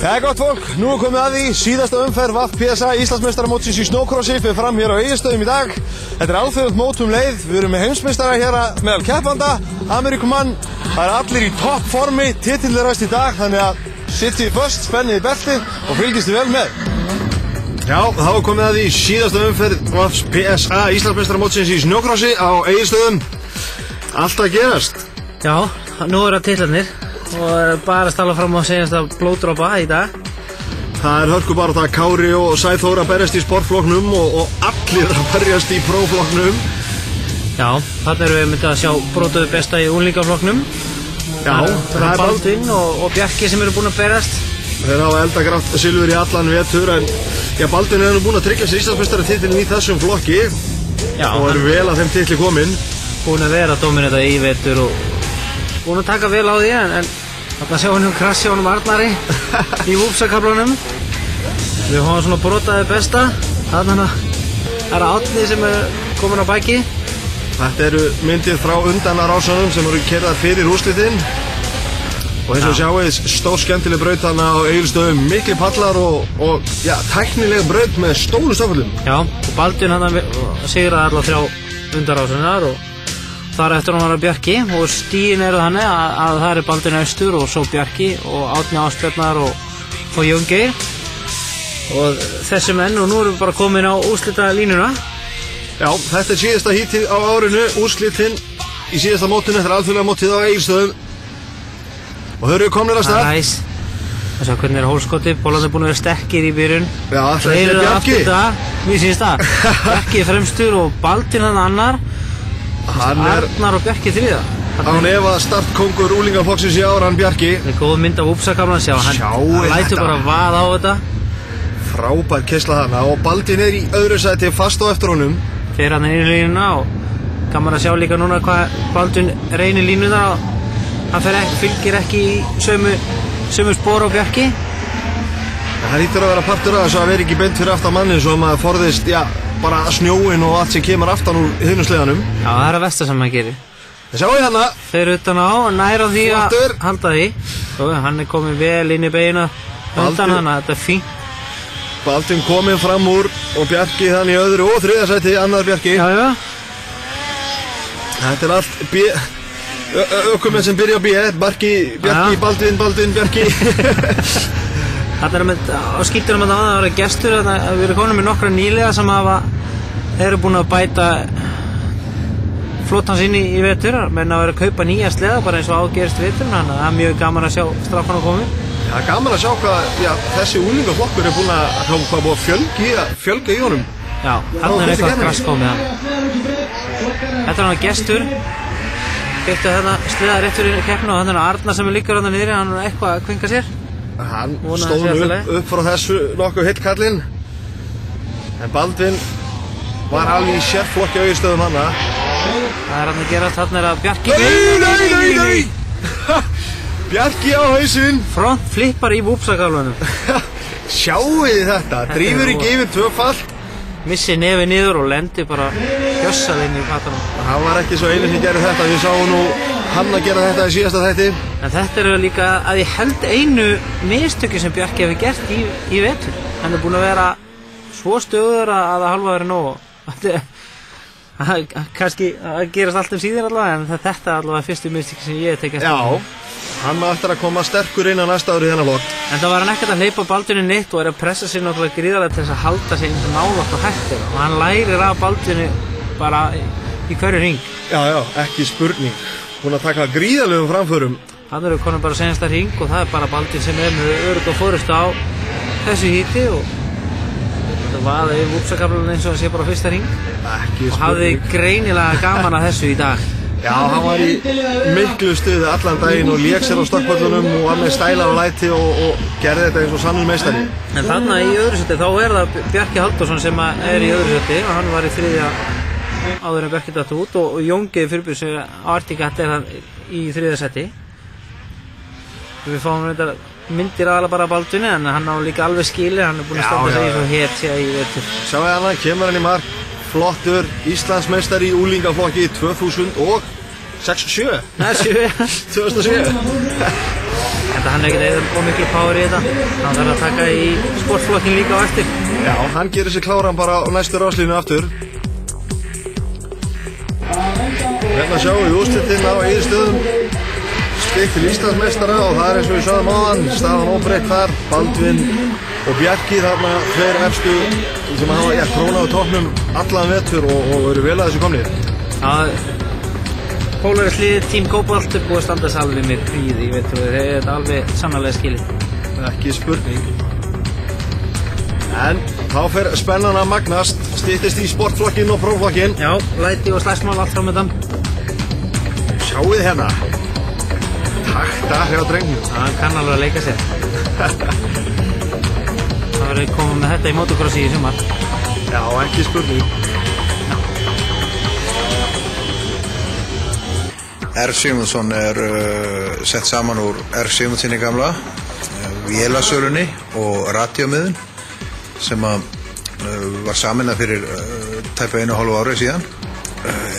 Það gott fólk, nú komið að því síðasta umferð VAF PSA Íslandsmeistaramótsins í snókrossi fyrir fram hér á Egilsstöðum í dag. Þetta alþjóðlegt mót leið, við erum með heimsmeistara hér meðal keppanda, Ameríkumann. Það allir í toppformi, titill ræst í dag, þannig að sittið föst, spennið í beltið og fylgist þið vel með. Já, þá komið að því síðasta umferð VAF PSA Íslandsmeistaramótsins í snókrossi á Egilsstöðum. Allt að gerast. Já, nú það titlarnir. Og bara stala fram á segjast að blóðdropa í dag. Það hörkubarátta, Kári og Sæþór að berjast í sportflokknum og allir að berjast í próflokknum. Já, þarna erum við myndið að sjá brótuðu besta í unglingaflokknum. Já, það er Baldvin og Bjarki sem eru búin að berjast. Þeir hafa eldagrátt silfur í allan vetur en já, Baldvin er nú búin að tryggja sér Íslandsmeistaratitilinn í þessum flokki. Já, og er vel að þeim titli kominn. Búin að vera dóminetta í vetur og búin að taka vel á því en þarna sjá hann krassi á honum Arnari í vúpsakaflanum. Við hóðum svona brotaði besta. Þarna er Átni sem er komin á bæki. Þetta eru myndir frá undanarásunum sem eru keyrðar fyrir úrslitinn. Og eins og sjáið, stór skemmtileg braut þarna á Egilsstöðum, mikli pallar og já, tæknileg braut með stóru stofnum. Já, og Baldvin hann sigraði alla 3 undarásunar og þar eftir hann var Bjarki og stíin eru þannig að það er Baldvin Austur og svo Bjarki og Átni Ásbjarnar og Jón Geir og þessi menn og nú erum við bara komin á úrslita línuna. Já, þetta er síðasta hítið á árinu, úrslitinn í síðasta mótinu, þetta er alþjóðlega mótið á Egilsstöðum og þau eru komnir að stað. Næs, þess að hvernig er hólskoti, bólarnir búin að vera sterkir í byrjun. Já, þetta er Bjarki. Mér sýnist það, Bjarki fremstur og Baldvin hann annar. Arnar og Bjarki þriða. Án efa startkongur úlingaflokksins í ára hann Bjarki. Það er góð mynd af úpsakaflan, sjá hann lætur bara vað á þetta. Frábær keyrsla þarna og Baldvin er í öðru sæti fast á eftir honum. Fer hann inn í línuna og gaman að sjá líka núna hvað Baldvin reynir línuna og hann fylgir ekki í sömu spor á Bjarki. Það hlýtur að vera partur af þess að vera ekki beint fyrir aftan mannin svo að maður forðist, já, bara snjóin og allt sem kemur aftan úr hinu sleðanum. Já, það er að versta sem maður gerir. Það sjáu hérna. Þeir utan á, næra því að halda því. Og hann er komin vel inn í beina undan hann, þetta er fínt. Baldvin kominn fram úr og Bjarki þannig í öðru og þriðja sæti, annar Bjarki. Já, já. Þetta er allt ökumenn sem byrja á B, Bjarki, Baldvin, Bjarki. Þetta er með, á skítunum að það vera gestur, við erum komin með nokkra nýlega sem eru búin að bæta flotans inn í vetur, menn að vera að kaupa nýja sleða bara eins og ágerist vetur, þannig að það er mjög gaman að sjá strákan að komi. Það er gaman að sjá hvað þessi úlingaflokkur er búin að fjölga í honum. Já, þarna er eitthvað grasskóð með hann. Þetta er hann gestur, keypti þetta sleða rétt fyrir keppnina og þannig að Arnar sem er líka rannar niðri, hann er eitthvað að kvinga sér. Hann stóð upp frá þessu nokkuð heill kallinn en Baldvin var alveg í sérflokki á Egilsstöðum hana. Það er hann að gerast, þarna er að Bjarki Nei Bjarki á hausinn. Front flippar í vúpsakaflanum. Sjáu þið þetta, drífur ekki yfir tvöfalt, missi nefið niður og lendi bara gjössað inn í patanum. Hann var ekki svo einu sem gerði þetta, við sáum nú hann að gera þetta í síðasta þætti. En þetta eru líka að ég held einu mistöki sem Bjarki hefur gert í vetur. Hann er búin að vera svo stöður að halva verið nóg. Kannski að gerast allt síðan allavega, en þetta allavega fyrstu mistöki sem ég hef tekið eftir. Já, hann maður eftir að koma sterkur inn á næsta ári í þennan flokk. En það var hann ekkert að hleypa Baldvinu neitt og er að pressa sér náttúrulega gríðarlega til þess að halda sig eins og nálægt og hægt og hann lærir af Baldvinu bara í hverju hring. Já, ekki spurning. Hún að taka gríðarlegum framförum. Hann eru konum bara senasta hring og það er bara Baldvin sem er með örugg og forustu á þessu híti og þetta vaði yfir vúpsakaflan eins og það sé bara fyrsta hring. Ekki spurning. Og hafði greinilega gaman að þessu í dag. Já, hann var í miklu stuði allan daginn og lék sér á stokkpöllunum og var með stæla og læti og gerði þetta eins og sannur meistari. En þarna í öðru seti þá það Bjarki Halldórsson sem í öðru seti og hann var í þriðja áður en Bjarki datt út og Jóngeir Fyrirbjörn sem Artigat hann í þriðja seti. Við fáum þetta myndir aðalega bara af Baldvini en hann á líka alveg skilið, hann búinn að standa sig svo hetja í vetur. Sjáðu hana, kemur hann í mark, flottur, Íslandsmeistari í úlingaflokki 2006-07. 2007. En hann ekkert eða miklu power í þetta, hann þarf að taka í sportflokkin líka á eftir. Já, hann gerir sér kláran bara á næstu ráslínu aftur. Hérna sjáum við úrslitin á Egilsstöðum. Stikk til Íslandsmeistara og það eins og við sáðum áðan, staðan óbreytt þar, Baldvin og Bjarki þarna tveir efstu sem hafa trónað á toppnum allan vetur og eru vel að þessu komnir. Polaris liðið Team Cobalt búið að standa sig alveg með prýði í vetur og þeir þetta alveg sannarlega skilið. Ekki spurning. En þá fer spennan að magnast, styttist í sportflokkin og próflokkin. Já, læti og slagsmál allt frá með þann. Sjáuð hérna. Takta hjá drengnum. Hann kann alveg að leika sér. Það verður komið með þetta í motocrossi í sumar. Já, ekki spurning. R. Sigmundsson sett saman úr R. Sigmundssoni gamla, vélasölunni og radíómiðun sem var sameinað fyrir tæpa 1,5 ári síðan.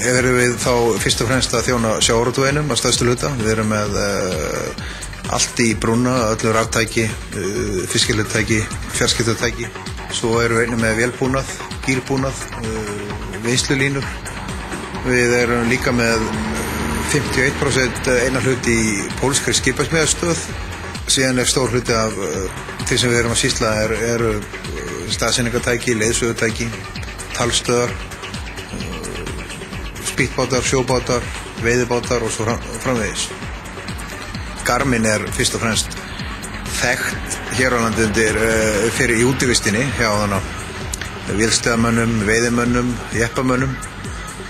Erum við þá fyrst og fremst að þjóna sjávarútveginum að stærstu hluta. Við erum með allt í brúna, öllu raftæki, fiskilutæki, fjarskiptatæki. Svo erum við einnig með vélbúnað, gírbúnað, vinnslulínur. Við erum líka með 51% einar hluti í pólskri skipasmíðastöð. Síðan stór hluti af því sem við erum að sýsla eru staðsendingartæki, leiðsögutæki, talstöðar, spýtbátar, sjóbátar, veiðibátar og svo framvegis. Garmin fyrst og fremst þekkt hér á landi fyrir í útivistinni hjá vélstöðamönnum, veiðimönnum, jeppamönnum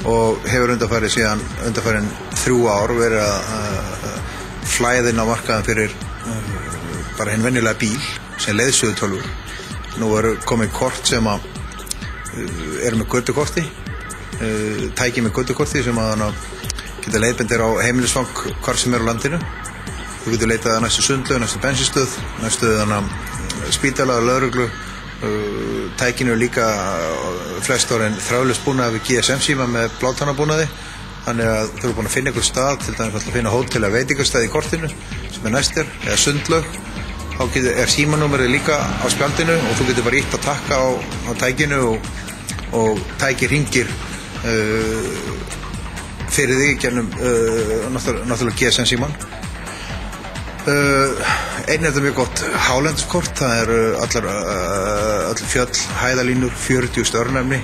og hefur undanfarin 3 ár verið að flæða inn á markaðan fyrir bara hinn venjulega bíl sem leiðsögutölvur. Nú komið kort sem eru með götukorti, tæki með götukorti sem geta leiðbendir á heimilisfang hvar sem á landinu. Þú getur leitað að næstu sundlaug, næstu bensinstöð, næstu spítala, lögreglu. Tækinu líka flest orðin þráðlaust búnað við GSM-síma með blátannabúnaði. Þannig að þú eru búin að finna einhver stað, til dæmis að finna hótel eða veitingastað í kortinu sem næstir, eða sundlaug. Þá símanúmerið líka á spjaldinu og þú getur bara ítt að takka á tækinu og tæki hringir fyrir þig gennum náttúrulega GSM síman. Einnig þetta mjög gott hálendskort, það allar fjöll, hæðalínur, 40 störnefni.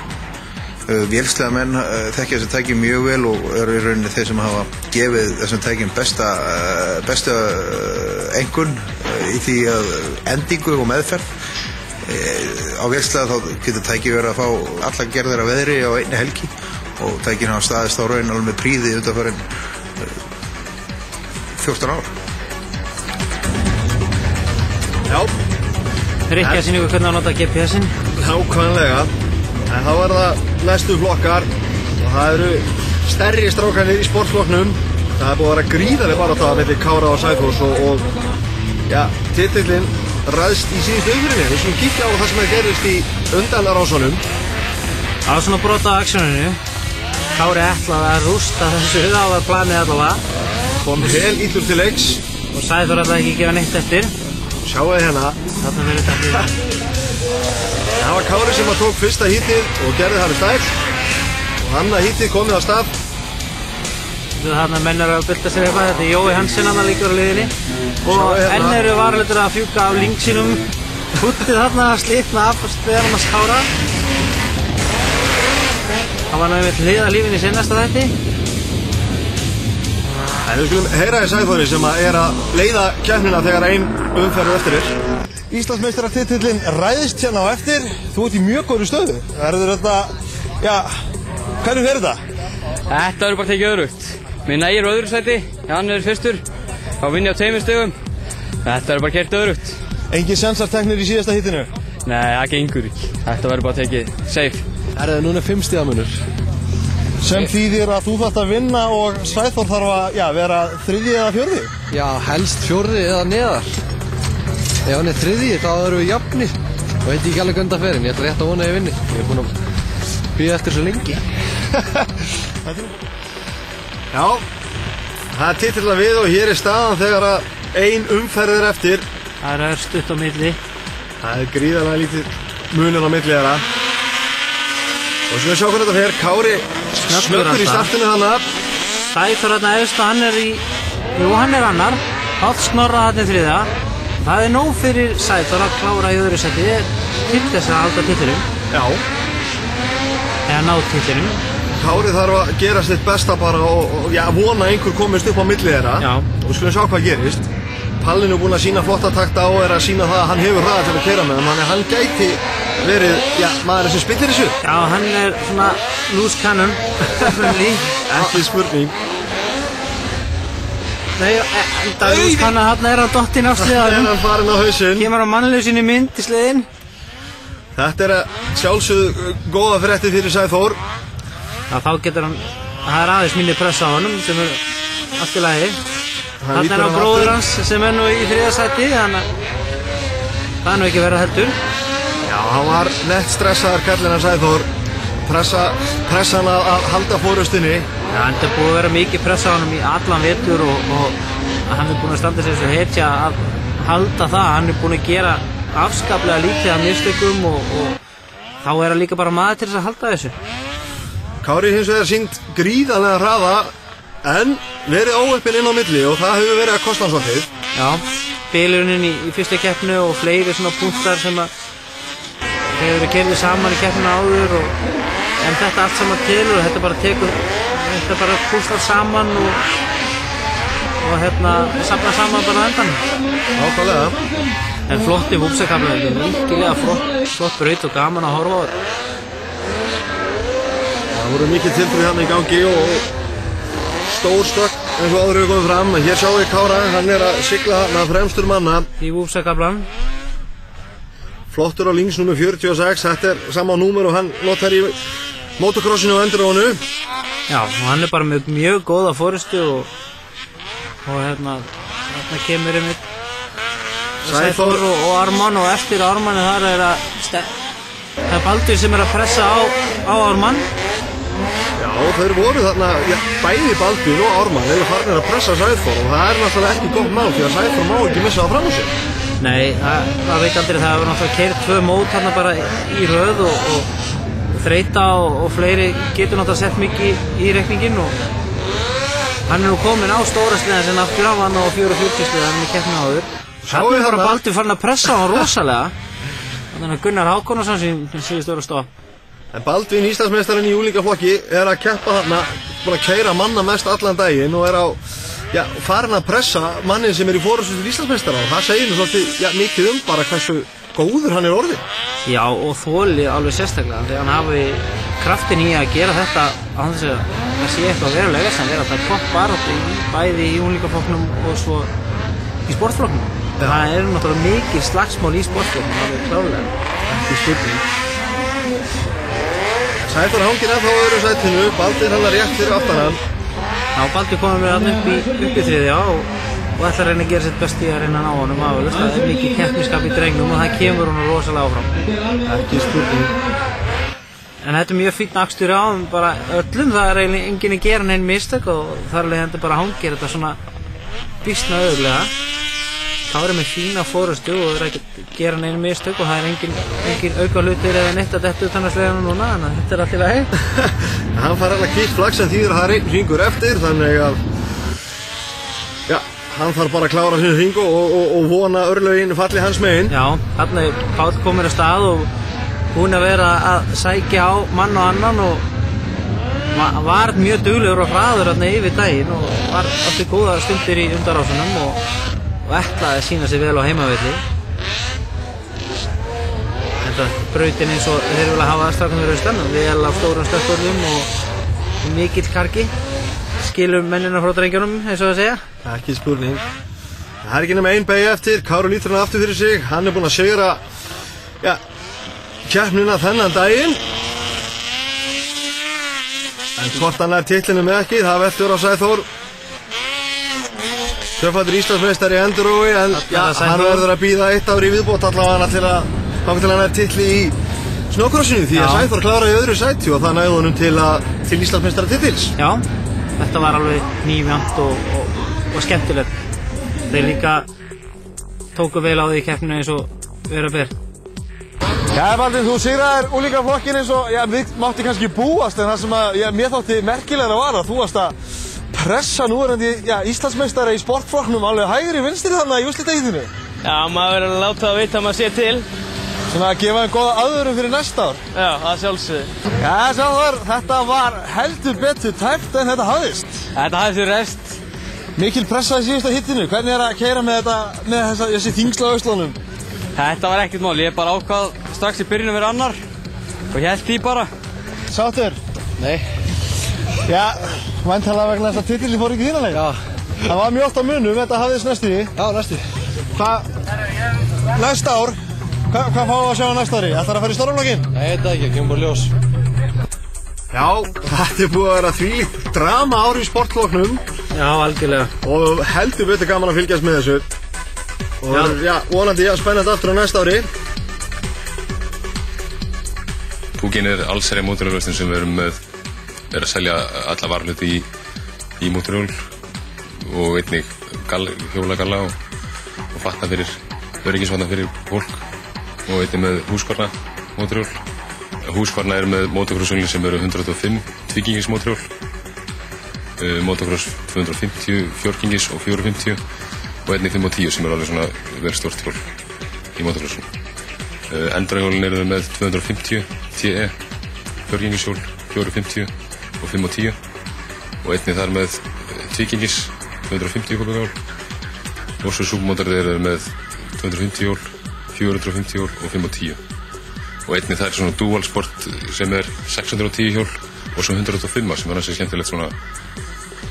Vélsleðamenn þekkja þessi tæki mjög vel og eru í rauninni þeir sem hafa gefið þessum tækjum besta einkunn í því að endingu og meðferð. Á vélsleða þá getur tæki verið að fá alla gerðir af veðri á einni helgi og tækin hafa staðist á raun alveg með prýði undanfarin 14 ár. Já. Rikki að sýna ykkur hvernig að nota GPS-in. Nákvæmlega. En þá það næstu flokkar og það eru stærri strákanir í sportflokknum. Það búið að vera gríðarleg barátta milli Kára og Sæþórs og titillinn ræðst í síðustu umferðinni. Við skulum kíkja á það sem gerðist í undanrásunum. Á svona brota aksjóninu. Kári ætlaði að rústa þessu, það var planið allavega. Kom hel illur til leiks. Og Sæþór ætlaði ekki að gefa neitt eftir. Sjáu þið hérna. Þarna fyrir þetta. Það var Kári sem tók fyrsta hítið og gerði það með stæl og annað hítið komið á stað. Þarna menn eru að bylta sér eitthvað, þetta Jói Hansen hann líkur á liðinni og enn eru varalitur að fjúka af link sínum húttið þarna að slitna af steðanum að Kára. Hann var náttúrulega hliða lífin í seinasta þætti. En við skulum heyra í Sæþóri sem að leiða keppnina þegar ein umferð eftir er. Íslandsmeistaratitillinn ræðist hérna á eftir. Þú ert í mjög góðri stöðu. Verður þetta, hvernig fer þetta? Þetta verður bara tekið öðrugt. Minn Ægir á öðru sæti, hann fyrstur. Þá vinn ég á 2 stigum. Þetta bara keyrt öðrugt. Engin sensarteknir í síðasta hittinu? Nei, það gengur ekki. Þetta verður bara tekið safe. Það núna 5 stiga munur. Sem þýðir að þú þarft að vinna og Sæþór þarf að vera 3. eða 4. Já, helst 4. eða neðar. Ef hann 3. þá erum við jafnir. Og veit ekki alveg hvernig það fer, en ég ætla rétt að vona að ég vinni. Ég búinn að bíða eftir svo lengi. Já, það titilla við og hér staðan þegar að ein umferð eftir. Það stutt á milli. Það gríðarlega lítið munur á milli þeirra. Og svo sjá hvernig þetta fer. Kári snöggur í startinu þarna. Sæþór þarna efst og hann annar. Páll Snorra þarna í 3. Það nóg fyrir Sæþór að klára í öðru sæti til þess að halda titlinum. Já. Eða ná titlinum. Kári þarf að gera sitt besta bara og vona einhver komist upp á milli þeirra. Já. Og skulum sjá hvað gerist. Pallin búinn að sína flotta takta á að sína það að hann hefur hraða til að keyra með hann. Hann gæti verið, maðurinn sem spillir þessu. Já, hann svona loose cannon. Ekki spurning. Nei, loose cannon, hann á dottinn á sleðanum. Hann farin á hausinn. Kemur á mannlausinni mynd í sleðin. Þetta sjálfsögðu góða frétti fyrir Sæþór. Já, þá getur hann, það aðeins minni pressa á honum sem allt í lagi. Þarna á bróður hans sem nú í 3. sæti, þannig að það ekki verið heldur. Já, hann var nett stressaður kallinn af Sæþór. Pressan að halda fórustinni. Já, hann búið að vera mikið pressa á honum í allan vetur og hann búinn að standa sér svo hetja að halda það. Hann búinn að gera afskaplega lítið af mistökum og þá hann líka bara maður til þess að halda þessu. Kári hins vegar sýnt gríðarlega hraða en verið óheppinn inn á milli og það hefur verið að kosta hann svolítið. Já, bilurinn í fyrstu keppnu og fleiri svona punktar sem að hefur verið keyrðir saman í keppnuna áður en þetta allt saman til og þetta bara púslar saman og safna saman bara endan. Nákvæmlega. En flotti húpsakaflar, þetta virkilega flott braut og gaman að horfa á þetta. Það voru mikið tilþrif hérna í gangi og stór stökk eins og áður hefur komið fram. Hér sjáum við Kára, hann að sigla þarna fremstur manna. Í húpsakaflan. Flottur á links nummer 46, þetta sama númer og hann notar í motocrossinu og endurónu. Já, og hann bara með mjög góða forystu og hérna kemur einmitt Sæþór og Ármann og eftir Ármann það Baldur sem að pressa á Ármann. Já, þeir voru þarna, bæði Baldur og Ármann eru farin að pressa Sæþór og það náttúrulega ekki gott mál því að Sæþór má ekki missa það fram á sig. Nei, það veit aldrei, það hefur náttúrulega keyrt 2 mót þarna bara í röð og þreyta og fleiri getur náttúrulega sett mikið í reikninginn og hann nú komin á stóra sleðan sem aftur á hann á 44 sleðan í keppninu áður. Það bara Baldur farin að pressa á hann rosalega. Þannig að Gunnar Hákonarson sem síðust voru að stopp. En Baldvin, Íslandsmeistarinn í úlingaflokki, að keppa þarna, búinn að keyra manna mest allan daginn og farin að pressa mannin sem í forystu til Íslandsmeistara og það segir nú svolítið mikið bara hversu góður hann orðinn. Já, og þoli alveg sérstaklega þegar hann hafi kraftin í að gera þetta á þess að það sé eitthvað verulega sem vera það topp baráttu bæði í úlingaflokknum og svo í sportflokknum. Það náttúrulega mikið slagsmál í sportflokknum, það klálega ekki spurning. Sæþór hangir ennþá á öðru sætinu, Baldur hann rétt fyrir aftan hann. Já, Baldur komið með hann upp í 3. og ætlar að reyna að gera sitt best í að reyna að ná honum afalust. Það mikið keppniskap í drengnum og það kemur honum rosalega áfram. Ekki spurning. En þetta mjög fínn akstur á bara öllum, það eiginlega enginn að gera neinn mistök og þar leiðandi bara hangir þetta svona býsna auðvitað. Það með fína fórustu og ekki að gera neinn mistök og það engin auka hlutir eða neitt að detta utan að sleðana núna, þannig að þetta allt í lagi. Hann fær alltaf kýtt flagg sem þýðir að það einn hringur eftir, þannig að hann þarf bara að klára sinn hring og vona örlögin falli hans megin. Já, þarna Páll komin á stað og hún að vera að sækja á mann og annan og var mjög duglegur og hraður þarna yfir daginn og var alltaf góða stundir í undarásunum og ætlaði að sína sig vel á heimavelli. En það brautin eins og þeir vilja hafa strákunum við austan, vel af stórum stökkvörðum og mikill kargi. skilum mennina frá drengjunum, eins og að segja. Ekki spurning. Það er ekki nema ein beygja eftir, Kári lítur hann aftur fyrir sig, hann er búinn að sigra, ja, keppnina þennan daginn. En hvort hann titlinu með ekki, það veldur á Sæþór. Tvöfaldur Íslandsmeistari í endurói, en ja, hann verður að bíða 1 ár í viðbót allavega til hann titli í snjókrossinu, því að Sæþór kláraði í öðru sæti og það næði honum til Íslandsmeistara titils. Já, þetta var alveg nýjant og skemmtilegt. Þeir líka tóku vel á því í keppninu eins og vera ber. Já, Baldvin, þú sigraðir úlingaflokkin eins og, já, við mátti kannski búast, en það sem að, já, mér þótti merkilegra var að þú varst að pressa núverandi, já, Íslandsmeistara í sportflokknum alveg hægri vinstri þarna í úrslitakeppninni. Já, maður verður að láta að vita að maður sé til. Svona að gefa þeim góða aðvörun fyrir næsta ár. Já, það sjálfsögðu. Já, Sæþór, þetta var heldur betur tæpt en þetta hafðist. Þetta hafði því rest. Mikil pressa í síðasta hittinu. Hvernig er að keyra með þessi þyngsla á öslunum? Þetta var ekkert mál. Ég bara ákvað strax í byrjun að vera annar og hélt því bara. Sáttur? Nei. Já, væntanlega vegna þess að titillinn fór ekki þína leið. Já. Það var mjög oft á munum, þetta hafðist næstu því. Já, næstu. Næsta ár? Hvað fáum við að sjá á næsta ári? Ætlar að fara í stóraflokkinn? Nei, þetta ekki, kemur bara ljós. Já, þetta er búið að vera þvílíkt drama ár í sportflokknum. Já, algjörlega. Og heldur betur gaman að fylgjast með þessu. Og já, vonandi spennandi aftur á næsta ári. Púkin er allsherjar mótorhjólverslun sem við erum að selja alla varahluti í mótorhjól og einnig hjólagalla og fatna fyrir öryggisfatna fyrir fólk og einnig með húsvarna mótorhjól. Húsvarna er með motocross-hjólin sem eru 105 tvígengis mótorhjól, motocross 250 fjórgengis og 450 og einnig 5 og 10 sem er alveg svona verið stórt hjól í motocrossu. Endurhjólin eru með 250 TE fjórgengishjól, 450 og 5 og 10 og einnig þar með tvígengis 250 hjól og svo súpmótorið eru með 250 hjól, 450 hjól og 5 og 10 og einnig það er svona dual sport sem er 610 hjól og svo 105 sem er hansi skemmtilegt svona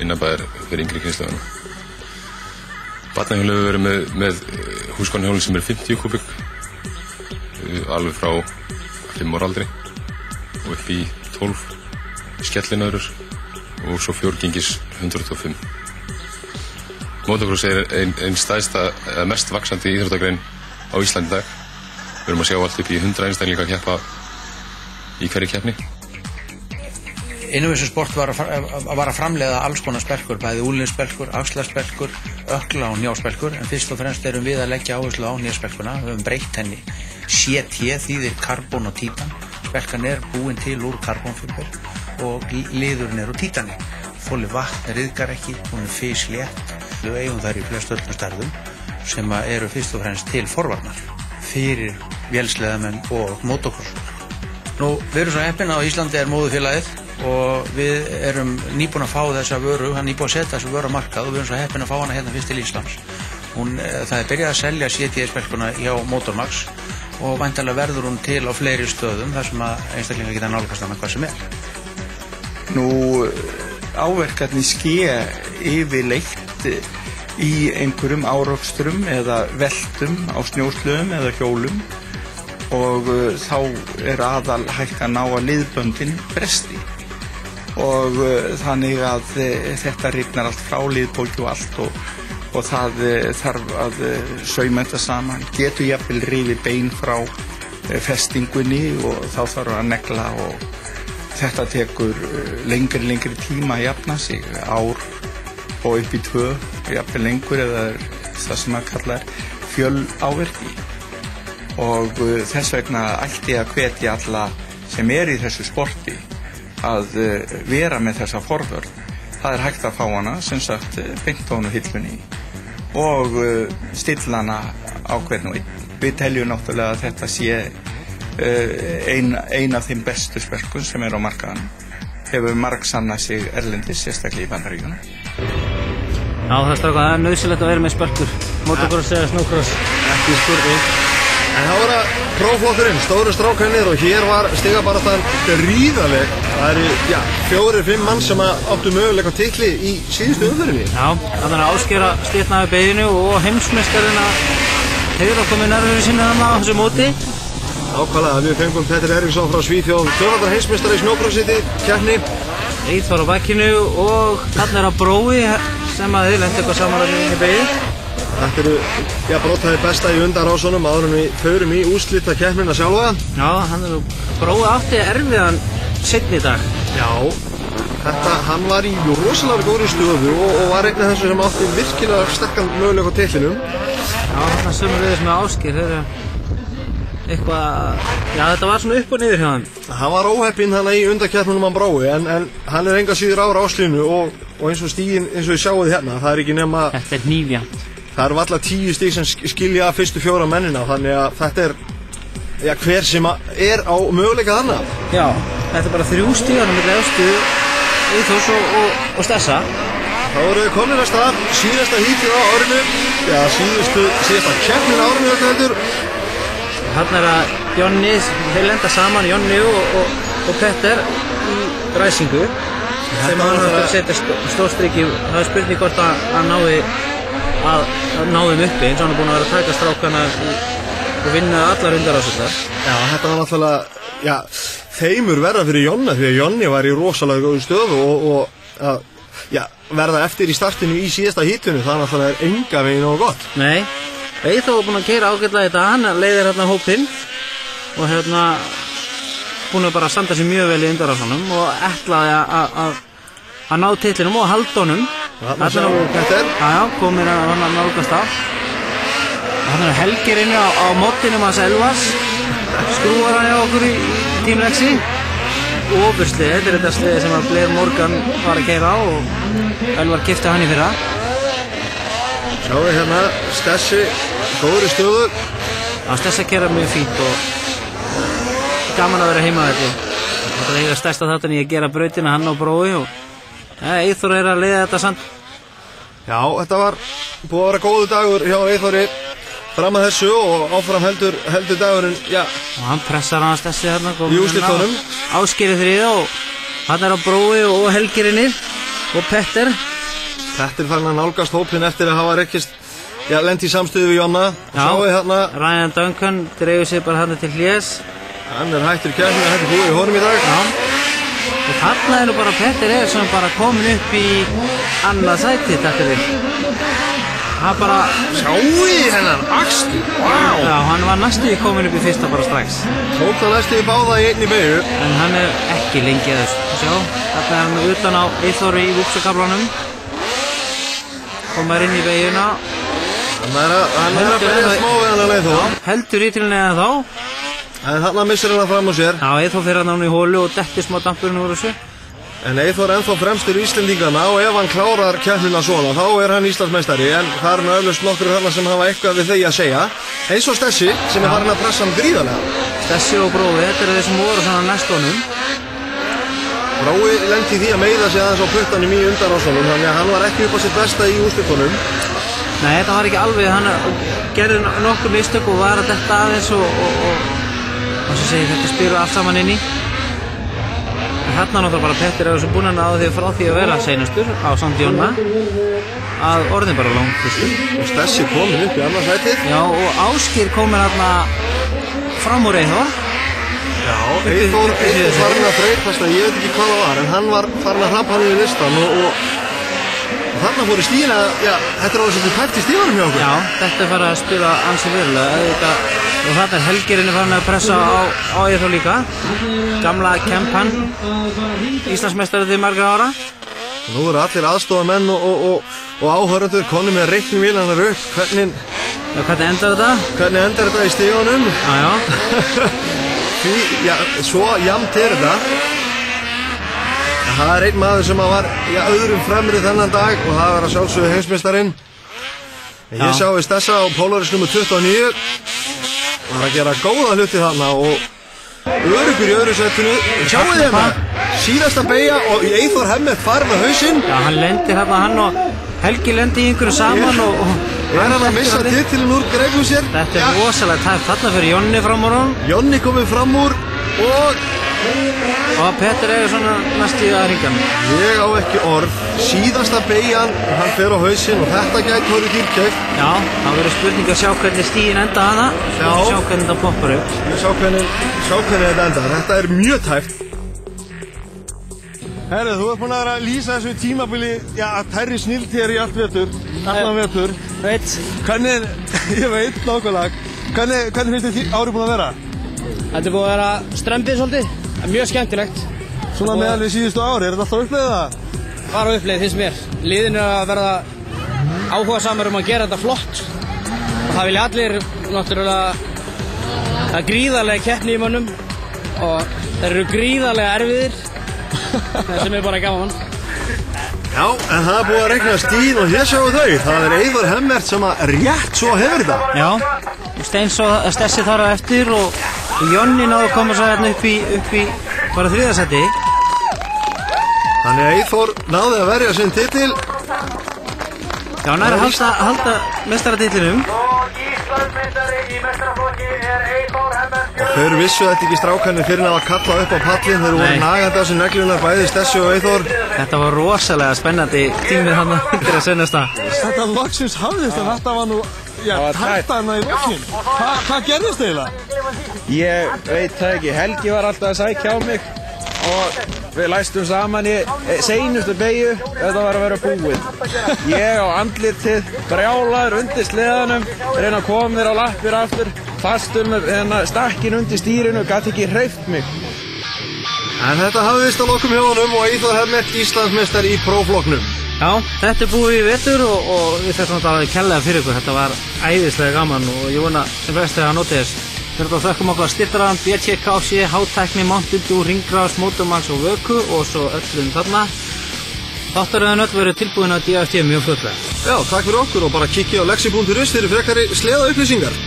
innanbæðir fyrir yngri kynslóðana. Barnahjól hefur verið með húsgagnahjólin sem er 50 kubik alveg frá 5 ára aldri og upp í 12 skellinaurur og svo fjórgengis 105. Motocross er ein stærsta eða mest vaxandi íþróttagrein á Íslandi í dag. Við erum að sjá allt upp í 100 einstaklinga að keppa í hverri keppni. Innovation Sport var að framleiða alls konar spelkur, bæði úlnirspelkur, axlarspelkur, ökla og njárspelkur, en fyrst og fremst erum við að leggja áherslu á njárspelkuna. Við höfum breytt henni. CT þýðir karbon og títan. Spelkan er búin til úr karbonfiber og liðurinn er úr títani. Þolir vatn, ryðgar ekki, hún er fislétt. Við eigum þær í flest öllum stærðum sem eru fyrst og fremst til forvarnar fyrir vélsleðamenn og motocross. Nú, við erum svo heppin að á Íslandi er móðurfélagið og við erum nýbúin að fá þessa vöru, hann er nýbúin að setja þessa vöru á markað og við erum svo heppin að fá hana hérna fyrst til Íslands. Það er byrjað að selja CT-spelkuna hjá Motormax og væntanlega verður hún til á fleiri stöðum þar sem að einstaklingar geta nálgast hana hvað sem er. Nú, áverkarnir ske yfirleitt í einhverjum árekstrum eða veltum á snjósleðum eða hjólum og þá er aðal hægt að ná að liðböndin bresti og þannig að þetta rifnar allt frá liðbólki og allt og það þarf að sauma þetta saman, getur jafnvel rifið bein frá festingunni og þá þarf að negla og þetta tekur lengri tíma að jafna sig, ár og upp í 2, jafnvel lengur eða það sem að kalla fjöláverki og þess vegna ætti að hvetja alla sem í þessu sporti að vera með þessa forvörn. Það er hægt að fá hana, sem sagt, beint á hillunni og stilla hana á hvern og einn. Við teljum náttúrulega að þetta sé ein af þeim bestu spelkum sem á markaðanum. Hefur margsannað sig erlendis, sérstaklega í Bandaríkjunum. Já, það er nauðsynlegt að vera með spelkur. Motocross eða snowcross. Ekki spurning. En þá var það próflokkurinn, stóru strákarnir og hér var stigabaráttan gríðarleg Það eru, 4-5 mann sem áttu möguleika á titli í síðustu umferðinni. Já, þannig að Ásgeir að slitna við beinu og heimsmeistarinn að hefur að koma í nærveru sinni þarna á þessu móti. Ákvæmlega, við fengum Petter Eriksson frá Svíþjóð, tvöfaldar heimsmeistari í snowcrossiti, keppni. Eyþór á bakkinu og þarna er að Brói sem að þið lendi eitthvað saman inn í beinu. Þetta eru, Brótaði besta í undanrásunum áður en við förum í úrslita keppnina sjálfa. Já, Brói átti erfiðan seinni dag. Já, hann var í rosalega góðri stöðu og var einn af þessu sem átti virkilega sterkan möguleika á titlinum. Já, þarna sömuleiðis með Ásgeir, eitthvað, þetta var svona upp og niður hjá hann. Hann var óheppinn þannig í undankeppnunum hann Brói, en hann er enga síður ára áslínu og eins og stígin, eins og við sjáum þið hérna, það er ekki nema... Þetta er hnífjant. Það eru alltaf 10 stíg sem skilja fyrstu 4 mennina, þannig að þetta er, hver sem er á möguleika þarna. Já, þetta er bara 3 stígar með efstu, Eyþórs og Stessa. Þá eru við komin að stað, síðasta hítið á árinu, síðasta keppnin á árinu þetta heldur. Þarna er að Jonni, þeir lenda saman, Jonni og Petter í ræsingu. Sem hann þarf að setja stórstriki, það er spurning hvort að hann nái að ná þeim uppi, eins og hann er búinn að vera að taka strákana og vinna allar undanrásirnar. Já, þetta var náttúrulega, þeimur verða fyrir Jonna því að Jonni var í rosalega góðu stöðu og verða eftir í startinu í síðasta hítinu, það náttúrulega er enga veginn og gott. Nei, Eyþór var búinn að keyra ágætlega þetta, hann leiðir hérna hópinn og búinn að bara standa sér mjög vel í undanrásunum og ætlaði að ná titlinum og halda honum. Þarna sjáum við Petter. Já, komin að nálgast á. Þarna er Helgir inni á móttinum hans Elvars. Skrúar hann hjá okkur í tímlexi. Ofursliði, þetta er þetta sliði sem að Blair Morgan var að keyra á og Elvar keypti hann í fyrra. Sjáum við hérna, Stessi, góðri stöðu. Já, Stessi keyra mjög fínt og gaman að vera heima þetta. Þetta er eiginlega stærsta þáttan í að gera brautina hann á Brói og Eyþór er að leiða þetta samt. Já, þetta var búið að vera góðu dagur hjá Eyþóri fram að þessu og áfram heldur dagurinn, Og hann pressar hann að Stessi hérna. Í úrslitunum. Ásgeir þriðja og hann er á Brói og Helgirinnir og Petter. Petter fann að nálgast hópinn eftir að hafa rekkist, lent í samstöðu við Jonna. Sjáum við hérna. Ryan Duncan dreifur sig bara hérna til hlés. Hann er hættur í keppninu, þetta er búið í honum í dag. Já. Og þarna er nú bara Petter Eriksson bara komin upp í annað sæti, takk fyrir. Hann bara... Sjáu hennan axli, wow! Já, hann var næstu komin upp í fyrsta bara strax. Tók það næstu í báða í einni beygju. En hann er ekki lengi að þessu. Sjá, þarna er hann utan á Eyþóri í vúpsakaflanum. Komar inn í beigjuna. Hann er að beigja smá við hann að leið þó. Heldur í til neðan þá. En þarna missir hann fram á sér. Já, Eyþór fyrir hann í hólu og dettir smá dampurinn úr þessu. En Eyþór ennþá fremstur Íslendingana og ef hann klárar keppnina svona þá er hann Íslandsmeistari, en það er nú eflaust nokkur þarna sem hafa eitthvað við þau að segja. Eins og Stessi sem er farin að pressa hann gríðarlega. Stessi og Brói, þetta eru þeir sem voru svona næst honum. Brói lendi því að meiða sig aðeins á puttanum í undanrásunum, þannig að hann var ekki upp á sitt besta í úrslitunum. Nei, þetta var ekki alveg, hann gerði nokkur mistök og var að detta aðeins og svo segir þetta spyrir allt saman inn í. En hérna náttúrulega bara Petter er þessu búinn að náða því frá því að vera seinastur á samt Jonna að orðin bara langfyrstur. Og Stessi komin upp í annað sætið. Já, og Ásgeir komin hérna fram úr Eyþór. Já, Eyþór farin að breytast að ég veit ekki hvað það var, en hann var farin að hrampa hann í listan og þarna fóru stíðin að, þetta er alveg svolítið tæft í stíðanum hjá okkur. Já, þetta er farið að spila ansi verulega, og þarna er Helgirinn farin að pressa á Eyþór líka. Gamla kempan, Íslandsmeistarið í margra ára. Og nú eru allir aðstofamenn og áhörundur konni með reikningvélarnar upp. Hvernig endar þetta? Hvernig endar þetta í stíðanum? Já. Svo jafnt er þetta. Það er einn maður sem var öðrum fremri þennan dag og það var að sjálfsögðu heimsmeistarinn. Ég sá í Stessa á Polaris nr. 29. Var að gera góða hluti þarna og öruggur í öðru setinu. Sjáu þið hérna, síðasta beygja og Eyþór Hemmert farin á hausinn. Já, hann lendir hérna, hann og Helgi lendi í einhverju saman og er hann að missa titilinn úr greifum sér. Þetta er rosalega tæft, þarna fyrir Jonni fram úr hann. Jonni komið fram úr og Og Petter eiga svona næst í að hringa mig. Ég á ekki orð. Síðasta beygjan, hann fer á hausinn og þetta gæti orðið dýrkeypt. Já, það verður spurning að sjá hvernig stíin enda hana. Já. Sjá hvernig það poppar upp. Ég sjá hvernig þetta endar. Þetta er mjög tæft. Herru, þú ert búinn að vera að lýsa þessu tímabili, að tærri snild hér í allt vetur, allan vetur. Veit. Hvernig, ég veit, nákvæmlega. Hvernig finnst þið árið búinn að vera? Þetta er búið að vera strempið svolítið. Það er mjög skemmtilegt. Svona meðal við síðustu ári, er þetta alltaf upplegið það? Bara upplegið, finnst mér. Liðin er að verða áhugasamar að gera þetta flott. Og það vilja allir, náttúrulega, það er gríðarlega keppni í mönnum og þeir eru gríðarlega erfiðir. sem er bara gaman. Já, en það er búið að regna stíl og hér sjáum þau. Það er Eyþór Hemmert sem að rétt svo hefur þetta. Já, Steins og Stessi þar á eftir og Jonni náðu að koma svo hérna upp í bara 3. sæti. Þannig að Eyþór náði að verja sinn titil. Já, hann er að halda mestaratitlinum. Og þeir vissu þetta ekki strákarnir fyrir að kalla upp á pallin. Þeir voru nagandi á sin neglunar, bæði Stessi og Eyþór. Þetta var rosalega spennandi tímið hann undir að sennasta. Þetta loksins hafðist en þetta var nú, tætt hana í lokin. Hvað gerðist eiginlega? Ég veit það ekki, Helgi var alltaf að sækja á mig og við læstum saman í seinustu beygju, þetta var að vera búið. Ég á andlitið, brjálaður undir sleðanum, reyna að koma mér á lappir aftur, fastur með stakkin undir stýrinu, gæti ekki hreyft mig. En þetta hafðist að lokum hjá honum og Eyþór Hemmert Íslandsmeistari í próflokknum. Já, þetta er búið í vetur og við þessum að alveg kærlega fyrir ykkur. Þetta var æðislega gaman og ég vona sem flestir að nota þess. Fyrir að þökkum okkur að Styrtaran, BTKC, Hátækni, Mountain Dew, Ringrás, Motormax og Vöku og svo öllum þarna. Þáttaröðin öll verður tilbúin á DFT mjög fljótlega. Já, takk fyrir okkur og bara kikki á lexi.is fyrir frekari sleða upplýsingar.